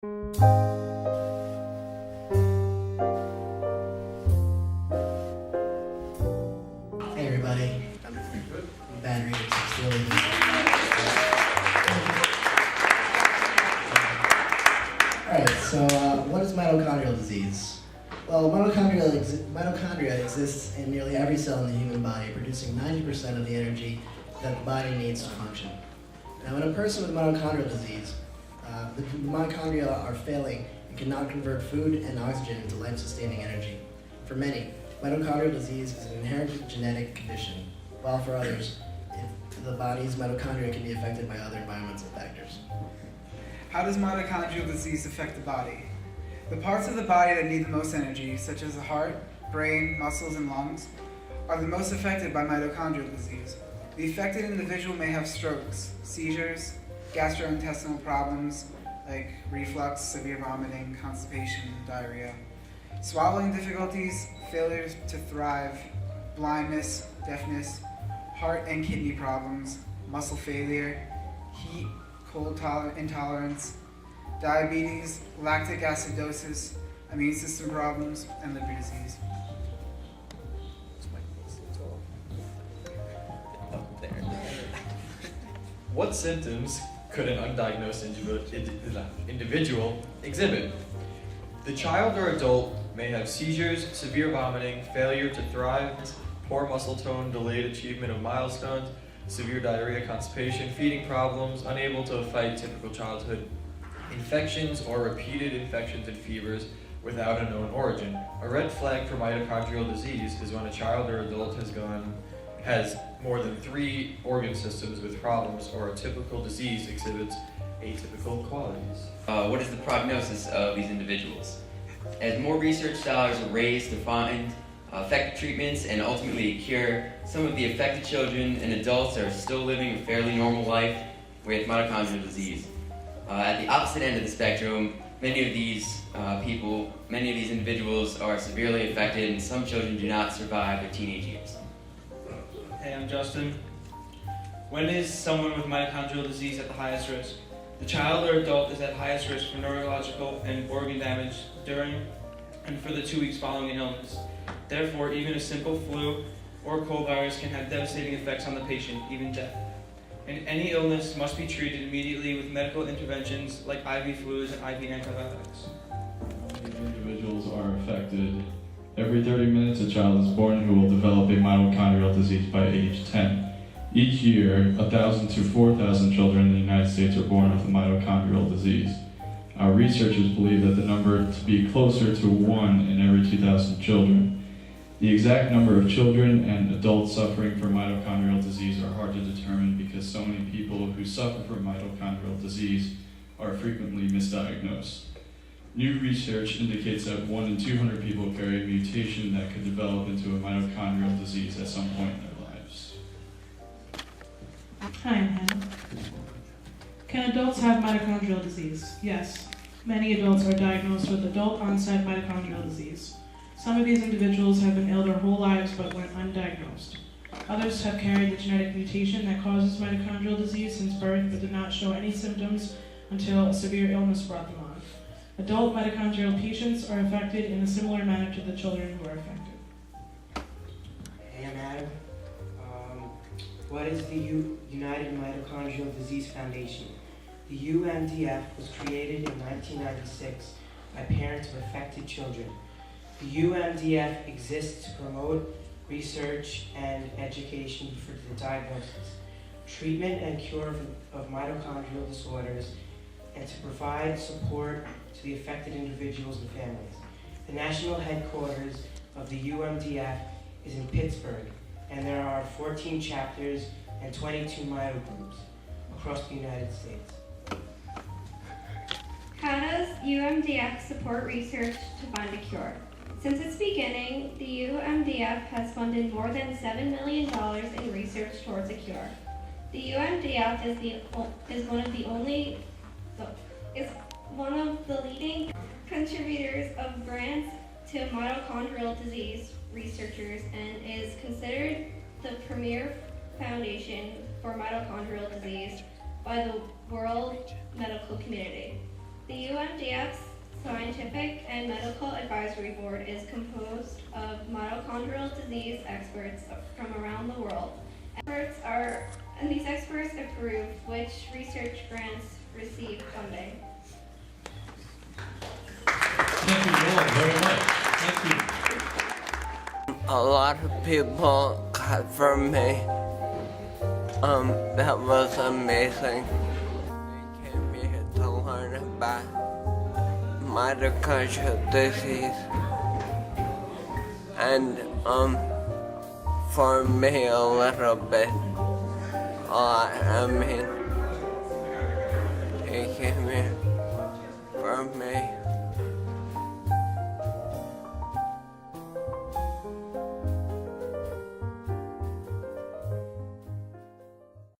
Hey everybody, I'm bad readers, I'm still in. Alright, so what is mitochondrial disease? Well, mitochondria exists in nearly every cell in the human body, producing 90% of the energy that the body needs to function. Now, in a person with mitochondrial disease, the mitochondria are failing and cannot convert food and oxygen into life-sustaining energy. For many, mitochondrial disease is an inherited genetic condition, while for others, the body's mitochondria can be affected by other environmental factors. How does mitochondrial disease affect the body? The parts of the body that need the most energy, such as the heart, brain, muscles, and lungs, are the most affected by mitochondrial disease. The affected individual may have strokes, seizures, gastrointestinal problems like reflux, severe vomiting, constipation, diarrhea, swallowing difficulties, failure to thrive, blindness, deafness, heart and kidney problems, muscle failure, heat, cold intolerance, diabetes, lactic acidosis, immune system problems, and liver disease. What symptoms could an undiagnosed individual exhibit? The child or adult may have seizures, severe vomiting, failure to thrive, poor muscle tone, delayed achievement of milestones, severe diarrhea, constipation, feeding problems, unable to fight typical childhood infections or repeated infections and fevers without a known origin. A red flag for mitochondrial disease is when a child or adult has more than 3 organ systems with problems, or a typical disease exhibits atypical qualities. What is the prognosis of these individuals? As more research dollars are raised to find effective treatments and ultimately a cure, some of the affected children and adults are still living a fairly normal life with mitochondrial disease. At the opposite end of the spectrum, many of these individuals are severely affected, and some children do not survive their teenage years. Hey, I'm Justin. When is someone with mitochondrial disease at the highest risk? The child or adult is at highest risk for neurological and organ damage during and for the 2 weeks following an illness. Therefore, even a simple flu or cold virus can have devastating effects on the patient, even death. And any illness must be treated immediately with medical interventions like IV fluids and IV antibiotics. These individuals are affected. Every 30 minutes, a child is born who will develop a mitochondrial disease by age 10. Each year, 1,000 to 4,000 children in the United States are born with a mitochondrial disease. Our researchers believe that the number to be closer to 1 in every 2,000 children. The exact number of children and adults suffering from mitochondrial disease are hard to determine because so many people who suffer from mitochondrial disease are frequently misdiagnosed. New research indicates that 1 in 200 people carry a mutation that could develop into a mitochondrial disease at some point in their lives. Hi, I'm Hannah. Can adults have mitochondrial disease? Yes. Many adults are diagnosed with adult-onset mitochondrial disease. Some of these individuals have been ill their whole lives but went undiagnosed. Others have carried the genetic mutation that causes mitochondrial disease since birth but did not show any symptoms until a severe illness brought them on. Adult mitochondrial patients are affected in a similar manner to the children who are affected. Hey, I'm Adam. What is the United Mitochondrial Disease Foundation? The UMDF was created in 1996 by parents of affected children. The UMDF exists to promote research and education for the diagnosis, treatment and cure of mitochondrial disorders, and to provide support to the affected individuals and families. The national headquarters of the UMDF is in Pittsburgh, and there are 14 chapters and 22 mito groups across the United States. How does UMDF support research to find a cure? Since its beginning, the UMDF has funded more than $7 million in research towards a cure. The UMDF is one of the leading contributors of grants to mitochondrial disease researchers and is considered the premier foundation for mitochondrial disease by the world medical community. The UMDF's Scientific and Medical Advisory Board is composed of mitochondrial disease experts from around the world. These experts approve which research grants receive funding. Thank you all very much. Thank you. A lot of people got from me. That was amazing. They came here to learn about mitochondrial disease. And for me a little bit. I mean, they came here for me.